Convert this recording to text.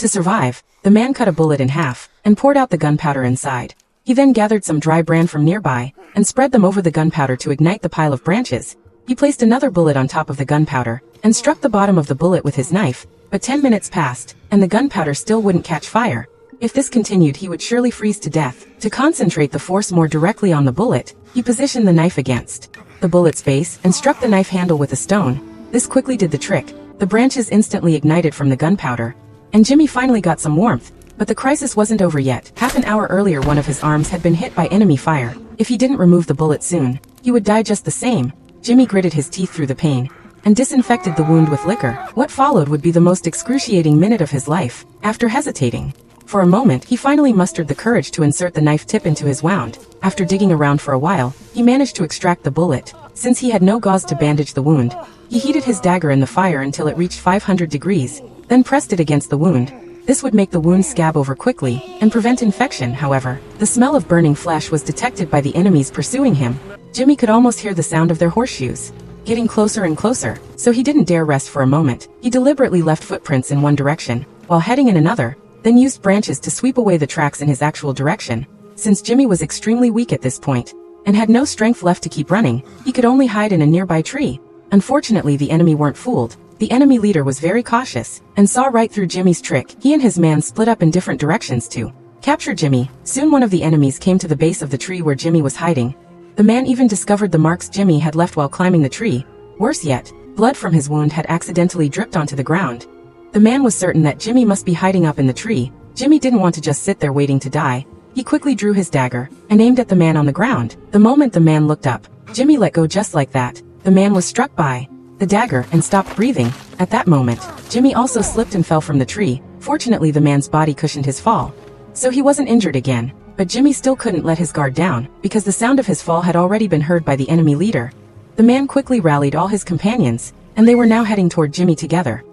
To survive, the man cut a bullet in half and poured out the gunpowder inside. He then gathered some dry bran from nearby and spread them over the gunpowder to ignite the pile of branches. He placed another bullet on top of the gunpowder and struck the bottom of the bullet with his knife, but 10 minutes passed, and the gunpowder still wouldn't catch fire. If this continued, he would surely freeze to death. To concentrate the force more directly on the bullet, he positioned the knife against the bullet's base and struck the knife handle with a stone. This quickly did the trick. The branches instantly ignited from the gunpowder, and Jimmy finally got some warmth. But the crisis wasn't over yet. Half an hour earlier, one of his arms had been hit by enemy fire. If he didn't remove the bullet soon, he would die just the same. Jimmy gritted his teeth through the pain and disinfected the wound with liquor. What followed would be the most excruciating minute of his life. After hesitating for a moment, he finally mustered the courage to insert the knife tip into his wound. After digging around for a while, he managed to extract the bullet. Since he had no gauze to bandage the wound, he heated his dagger in the fire until it reached 500 degrees, then pressed it against the wound. This would make the wound scab over quickly and prevent infection. However, the smell of burning flesh was detected by the enemies pursuing him. Jimmy could almost hear the sound of their horseshoes getting closer and closer, so he didn't dare rest for a moment. He deliberately left footprints in one direction while heading in another, then used branches to sweep away the tracks in his actual direction. Since Jimmy was extremely weak at this point and had no strength left to keep running, he could only hide in a nearby tree. Unfortunately, the enemy weren't fooled. The enemy leader was very cautious and saw right through Jimmy's trick. He and his man split up in different directions to capture Jimmy. Soon one of the enemies came to the base of the tree where Jimmy was hiding. The man even discovered the marks Jimmy had left while climbing the tree. Worse yet, blood from his wound had accidentally dripped onto the ground. The man was certain that Jimmy must be hiding up in the tree. Jimmy didn't want to just sit there waiting to die. He quickly drew his dagger and aimed at the man on the ground. The moment the man looked up, Jimmy let go just like that. The man was struck by the dagger and stopped breathing. At that moment, Jimmy also slipped and fell from the tree. Fortunately, the man's body cushioned his fall, so he wasn't injured again. But Jimmy still couldn't let his guard down, because the sound of his fall had already been heard by the enemy leader. The man quickly rallied all his companions, and they were now heading toward Jimmy together.